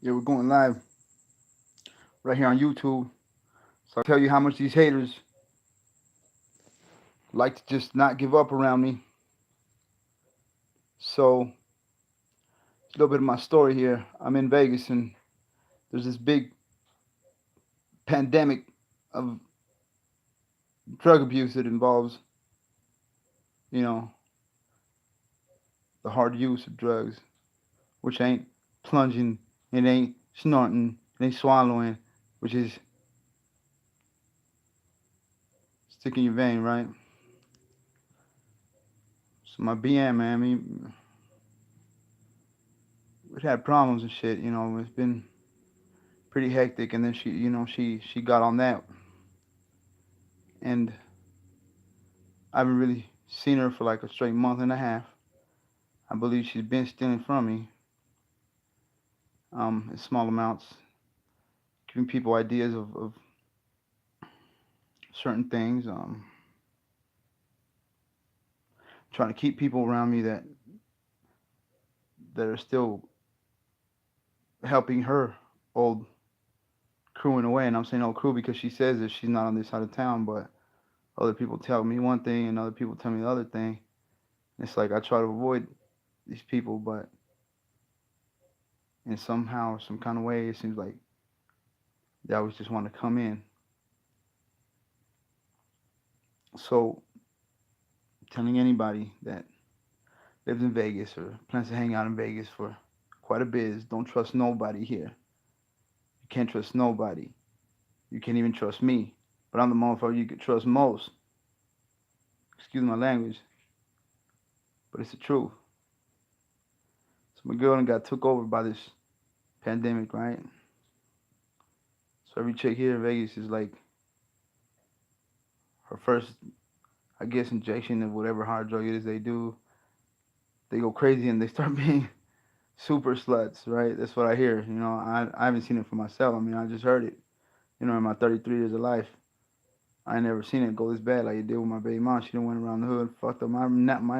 Yeah, we're going live right here on YouTube. So I tell you how much these haters like to just not give up around me. So it's a little bit of my story here. I'm in Vegas and there's this big pandemic of drug abuse that involves, you know, the hard use of drugs, which ain't plunging, it ain't snorting, it ain't swallowing, which is sticking your vein, right? So my BM, man, I mean, we've had problems and shit, it's been pretty hectic and then she got on that and I haven't really seen her for like a straight month and a half. I believe she's been stealing from me in small amounts, giving people ideas of certain things, trying to keep people around me that are still helping her old crew in a way. And I'm saying old crew because she says that she's not on this side of town, but other people tell me one thing and other people tell me the other thing. And it's like I try to avoid these people, but in somehow, some kind of way, it seems like they always just want to come in. So telling anybody that lives in Vegas or plans to hang out in Vegas for quite a bit is don't trust nobody here. You can't trust nobody. You can't even trust me. But I'm the motherfucker you could trust most. Excuse my language, but it's the truth. So my girl got took over by this pandemic, right? So every chick here in Vegas is like her first, I guess, injection of whatever hard drug it is they do. They go crazy and they start being super sluts, right? That's what I hear. I haven't seen it for myself. I mean, I just heard it, in my 33 years of life. I ain't never seen it go this bad like it did with my baby mom. She done went around the hood, fucked up my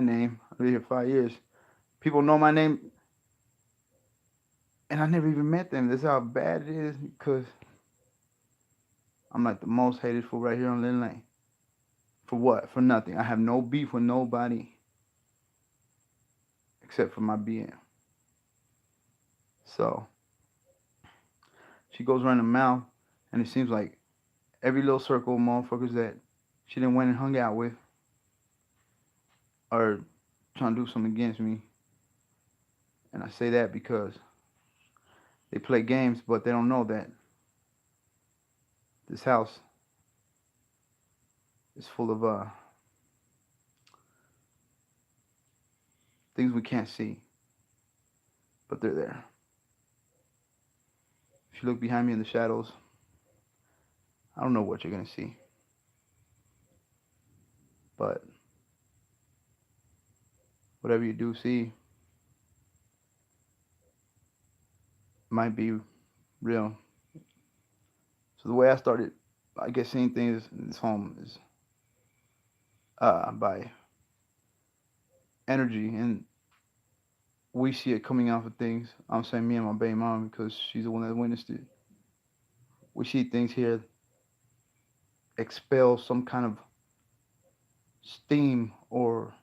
name. I've been here 5 years. People know my name, and I never even met them. That's how bad it is because I'm like the most hated fool right here on Lynn Lane. For what? For nothing. I have no beef with nobody except for my BM. So she goes around the mouth, and it seems like every little circle of motherfuckers that she done went and hung out with are trying to do something against me. And I say that because they play games, but they don't know that this house is full of things we can't see, but they're there. If you look behind me in the shadows, I don't know what you're gonna see, but whatever you do see might be real. So the way I started, I guess, seeing things in this home is by energy, and we see it coming out of things. I'm saying me and my baby mom because she's the one that witnessed it. We see things here expel some kind of steam, or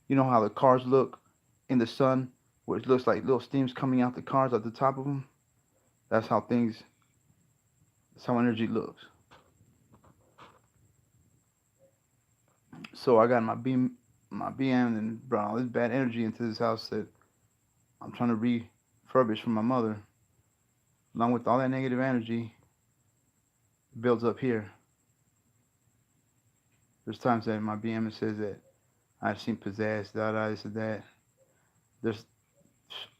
you know how the cars look in the sun, where it looks like little steams coming out the cars at the top of them. That's how things. That's how energy looks. So I got my BM, and brought all this bad energy into this house that I'm trying to refurbish for my mother. Along with all that negative energy builds up here. There's times that my BM says that I've seen possessed, this and that. There's,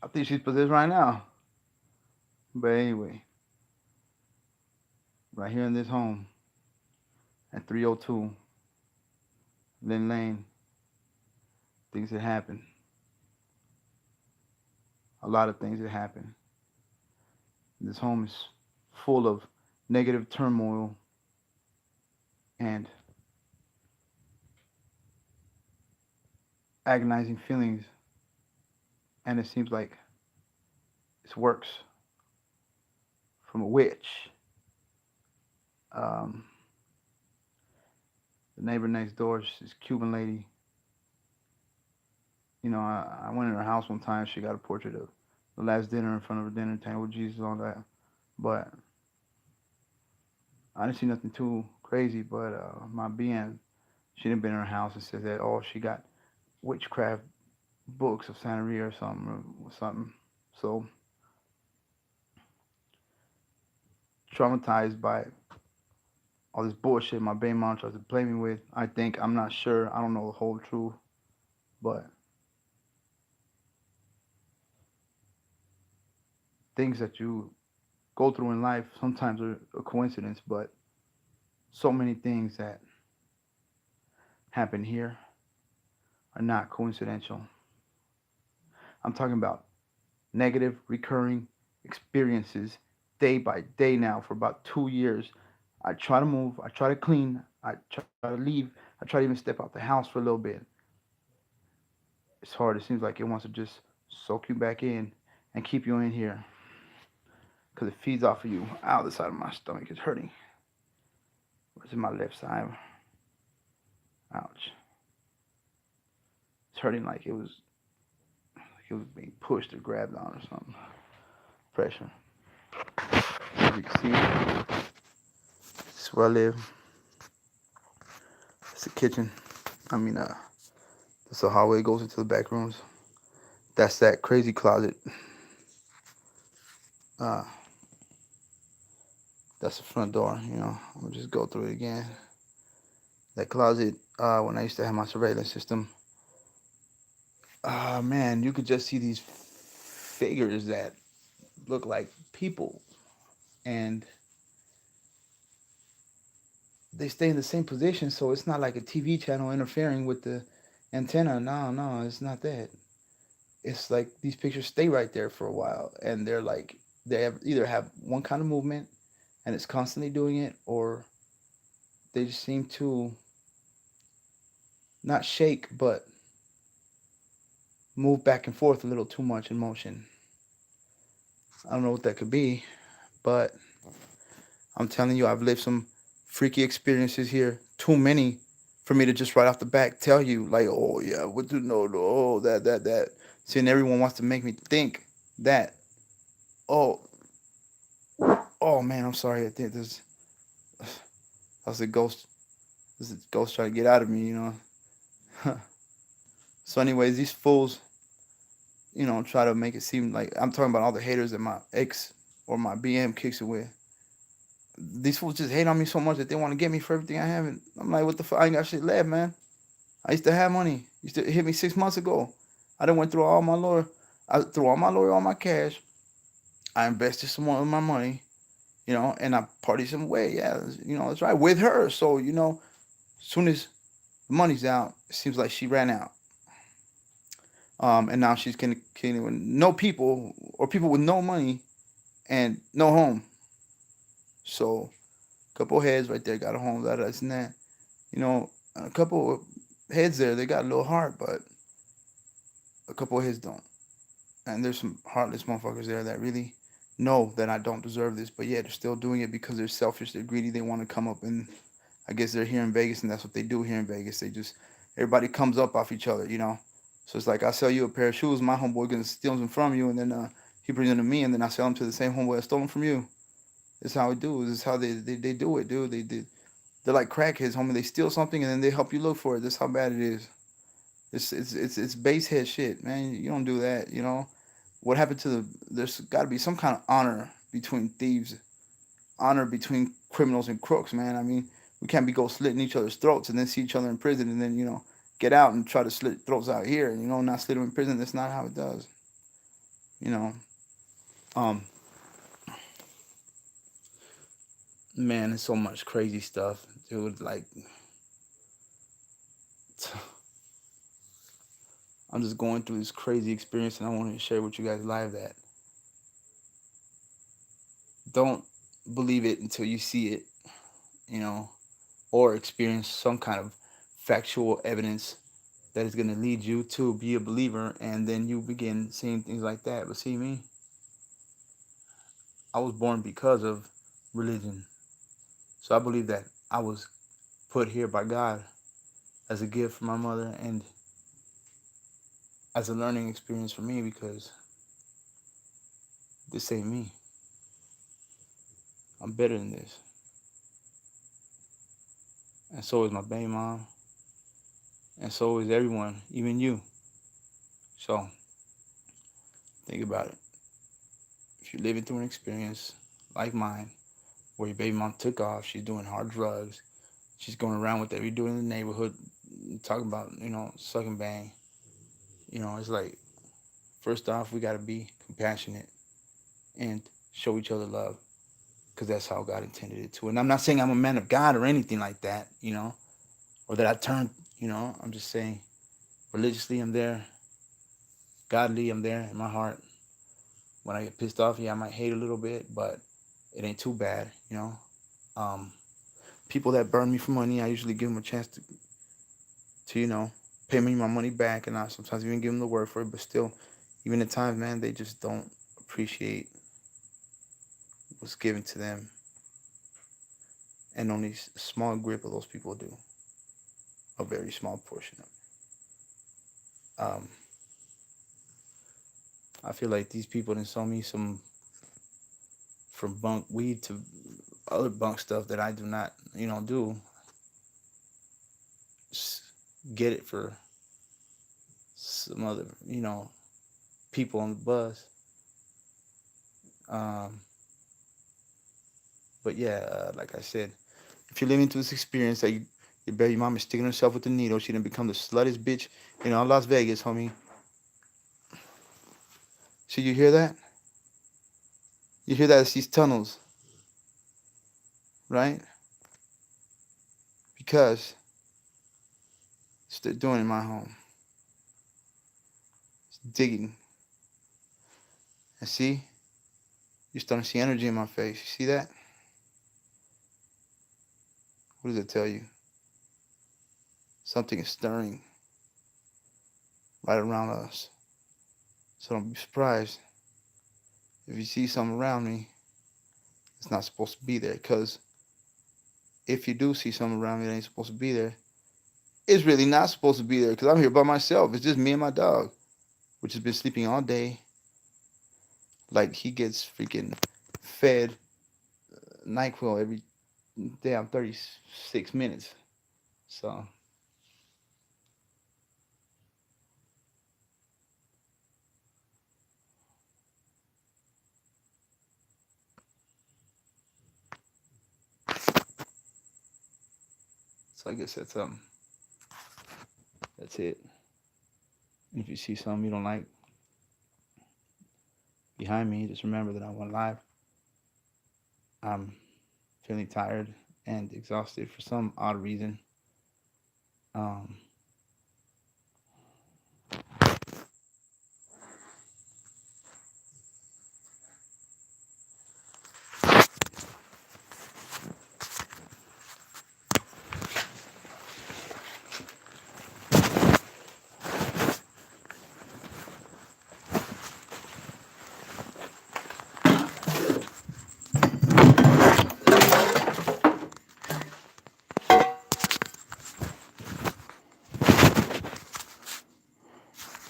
I think she's possessed right now. But anyway, right here in this home at 302 Lynn Lane, things that happen. A lot of things that happen. This home is full of negative turmoil and agonizing feelings, and it seems like it works. from a witch. Um, the neighbor next door, she's this Cuban lady. I went in her house one time. She got a portrait of the last dinner in front of her dinner table with Jesus on that. But I didn't see nothing too crazy. But my BM, she didn't been in her house and said that, oh, she got witchcraft books of Santeria or something. So traumatized by all this bullshit my baby mom tries to play me with. I'm not sure. I don't know the whole truth, but things that you go through in life sometimes are a coincidence, but so many things that happen here are not coincidental. I'm talking about negative recurring experiences day by day now for about 2 years. I try to move, I try to clean, I try to leave, I try to even step out the house for a little bit. It's hard. It seems like it wants to just soak you back in and keep you in here because it feeds off of you. Ow, the side of my stomach is hurting. Where's my left side? Ouch. It's hurting like it was being pushed or grabbed on or something. Pressure. As you can see, this is where I live. It's the kitchen. I mean, this the hallway goes into the back rooms. That's that crazy closet. Uh, that's the front door. I'm gonna just go through it again. That closet. When I used to have my surveillance system, man, you could just see these figures that look like people, and they stay in the same position. So it's not like a TV channel interfering with the antenna. No, no, it's not that. It's like these pictures stay right there for a while, and they're like either have one kind of movement, and it's constantly doing it, or they just seem to not shake, but move back and forth a little too much in motion. I don't know what that could be, but I'm telling you, I've lived some freaky experiences here. Too many for me to just right off the back tell you, like, oh yeah, what do no, oh that. See, and everyone wants to make me think that, oh, oh man, I'm sorry. I think this that was a ghost. This is a ghost trying to get out of me. So, anyways, these fools, try to make it seem like I'm talking about all the haters that my ex or my BM kicks it with. These fools just hate on me so much that they want to get me for everything I have. And I'm like, what the fuck? I ain't got shit left, man. I used to have money. Used to hit me 6 months ago. I done went through all my lawyer. I threw all my lawyer, all my cash. I invested some more of my money, and I partied some way. Yeah, that's right, with her. So, as soon as the money's out, it seems like she ran out. And now she's getting with no people or people with no money and no home. So, a couple heads right there got a home, that, and that. A couple of heads there, they got a little heart, but a couple of heads don't. And there's some heartless motherfuckers there that really know that I don't deserve this, but yeah, they're still doing it because they're selfish, they're greedy, they want to come up, and I guess they're here in Vegas, and that's what they do here in Vegas. Everybody comes up off each other. So it's like I sell you a pair of shoes, my homeboy gonna steal them from you, and then he brings them to me, and then I sell them to the same homeboy that stole them from you. That's how we do. This is how they do it, dude. They're like crackheads, homie. They steal something and then they help you look for it. That's how bad it is. It's base head shit, man. You don't do that. What happened to there's got to be some kind of honor between thieves, honor between criminals and crooks, man. I mean, we can't be go slitting each other's throats and then see each other in prison and then get out and try to slit throats out here and not slit them in prison. That's not how it does. You know, um, man, there's so much crazy stuff, dude. Like, I'm just going through this crazy experience and I want to share with you guys live that don't believe it until you see it, you know, or experience some kind of factual evidence that is going to lead you to be a believer, and then you begin seeing things like that. But see me, I was born because of religion. So I believe that I was put here by God as a gift from my mother and as a learning experience for me because this ain't me. I'm better than this. And so is my baby mom. And so is everyone, even you. So think about it. If you're living through an experience like mine, where your baby mom took off, she's doing hard drugs, she's going around with every dude in the neighborhood talking about, sucking bang. It's like, first off, we got to be compassionate and show each other love because that's how God intended it to. And I'm not saying I'm a man of God or anything like that, or that I turned, I'm just saying religiously I'm there, godly I'm there in my heart. When I get pissed off, yeah, I might hate a little bit, but it ain't too bad. Um, People that burn me for money, I usually give them a chance to pay me my money back, and I sometimes even give them the word for it. But still, even at times, man, they just don't appreciate what's given to them, and only a small grip of those people do, a very small portion of it. I feel like these people done sold me some from bunk weed to other bunk stuff that I do not, do. Just get it for some other, people on the bus. Um, but yeah, like I said, if you're living through this experience that your baby mom is sticking herself with the needle, she done become the sluttiest bitch in all Las Vegas, homie. So you hear that? You hear that? It's these tunnels, right? Because it's what they're doing in my home. It's digging. And see? You're starting to see energy in my face. You see that? What does it tell you? Something is stirring right around us. So don't be surprised if you see something around me. It's not supposed to be there. Because if you do see something around me that ain't supposed to be there, it's really not supposed to be there. Because I'm here by myself. It's just me and my dog, which has been sleeping all day. Like he gets freaking fed NyQuil every damn 36 minutes. So I guess that's it. And if you see something you don't like behind me, just remember that I went live. I'm feeling tired and exhausted for some odd reason. Um,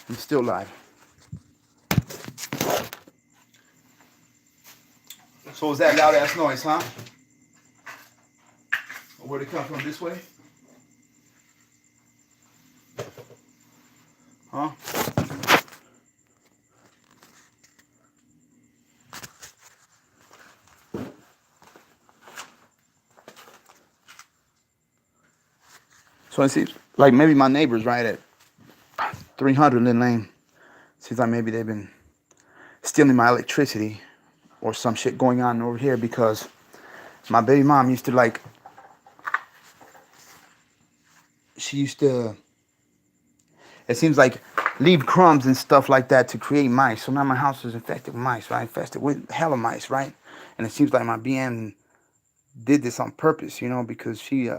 I'm still live. So was that loud ass noise, huh? Or where'd it come from? This way? Huh? So it seems like maybe my neighbors right at 300 Lynn Lane. Seems like maybe they've been stealing my electricity or some shit going on over here because my baby mom used to she used to, it seems like, leave crumbs and stuff like that to create mice. So now my house is infected with mice, right? Infested with hella mice, right? And it seems like my BM did this on purpose, because she,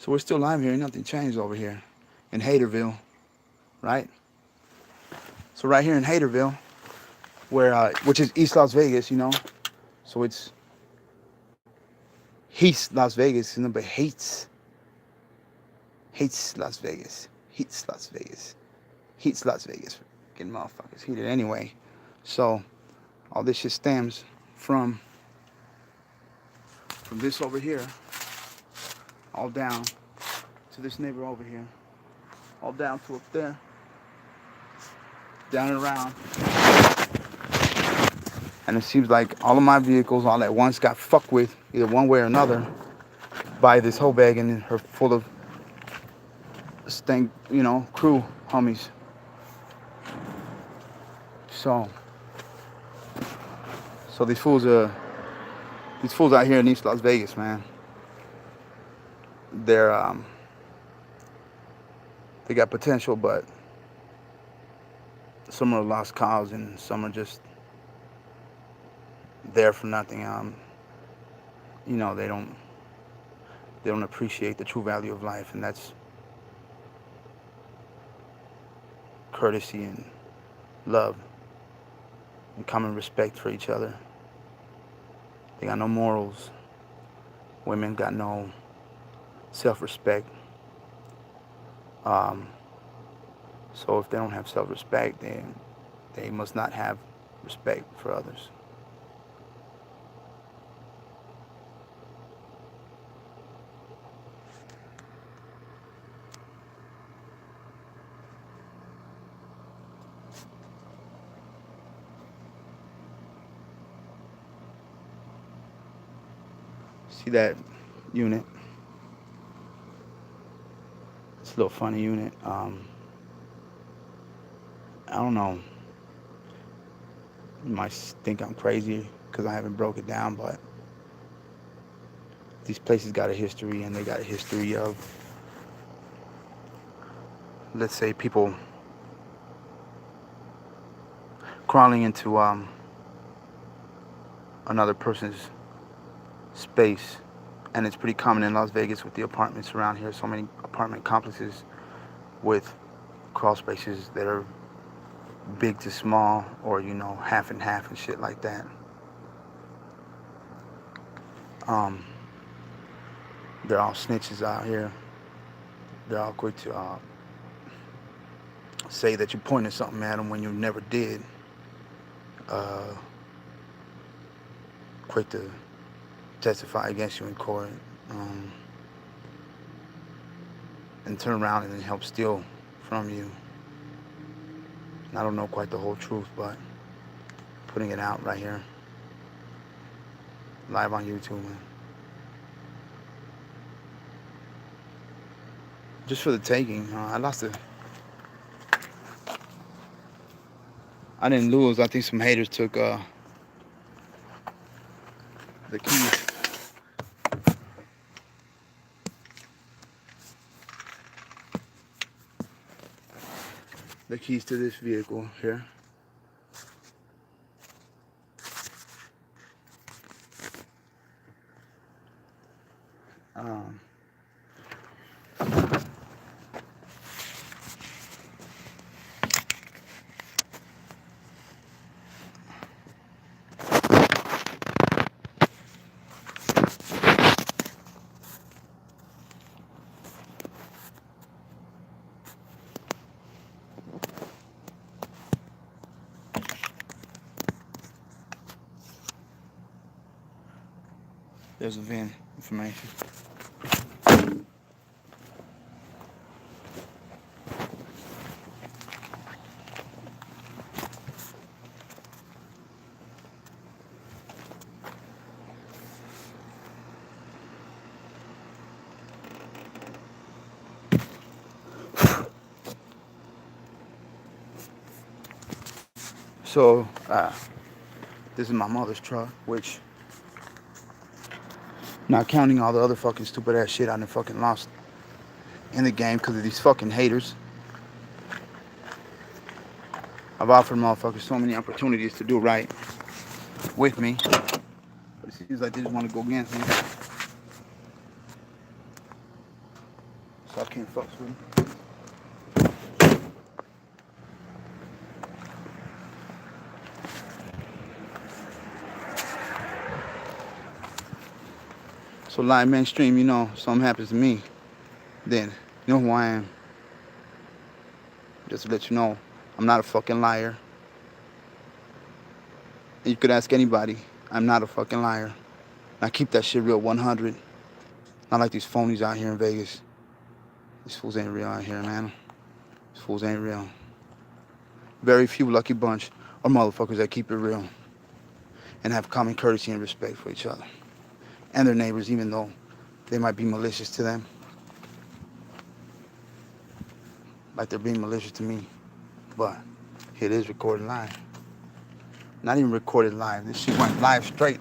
So we're still live here. Nothing changed over here in Haterville, right? So right here in Haterville, where which is East Las Vegas, you know. So it's Heats Las Vegas, but hates Las Vegas, Heats Las Vegas, Heats Las Vegas. Getting motherfuckers heated anyway. So all this shit stems from this over here, all down to this neighbor over here, all down to up there, down and around. And it seems like all of my vehicles all at once got fucked with, either one way or another, by this hoe bag and her full of stank, you know, crew homies. So these fools out here in East Las Vegas, man. They're they got potential, but some are lost cause and some are just there for nothing. You know, they don't appreciate the true value of life, and that's courtesy and love and common respect for each other. They got no morals. Women got no self-respect. So if they don't have self-respect, then they must not have respect for others. See that unit? It's a little funny unit. I don't know. You might think I'm crazy because I haven't broke it down, but these places got a history, and they got a history of, let's say, people crawling into another person's space. And it's pretty common in Las Vegas with the apartments around here. So many apartment complexes with crawl spaces that are big to small, or, you know, half and half and shit like that. They're all snitches out here. They're all quick to say that you pointed something at them when you never did. Quick to testify against you in court, and turn around and then help steal from you. And I don't know quite the whole truth, but putting it out right here, live on YouTube, man. Just for the taking. I lost it. I didn't lose. I think some haters took the keys. The keys to this vehicle here. There's a VIN information. So, this is my mother's truck, which, not counting all the other fucking stupid ass shit I done fucking lost in the game because of these fucking haters. I've offered motherfuckers so many opportunities to do right with me, but it seems like they just want to go against me. So I can't fuck with him. So live mainstream, something happens to me, then you know who I am. Just to let you know, I'm not a fucking liar. And you could ask anybody, I'm not a fucking liar. And I keep that shit real 100. Not like these phonies out here in Vegas. These fools ain't real out here, man. These fools ain't real. Very few lucky bunch are motherfuckers that keep it real and have common courtesy and respect for each other and their neighbors, even though they might be malicious to them, like they're being malicious to me. But it is recorded live. Not even recorded live. This shit went live straight.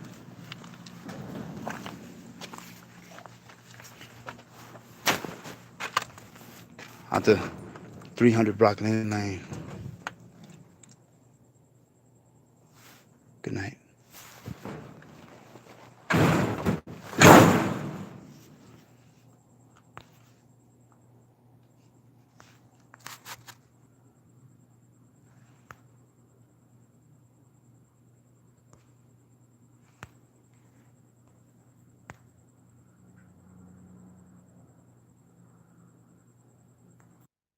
Out the 300 block lane.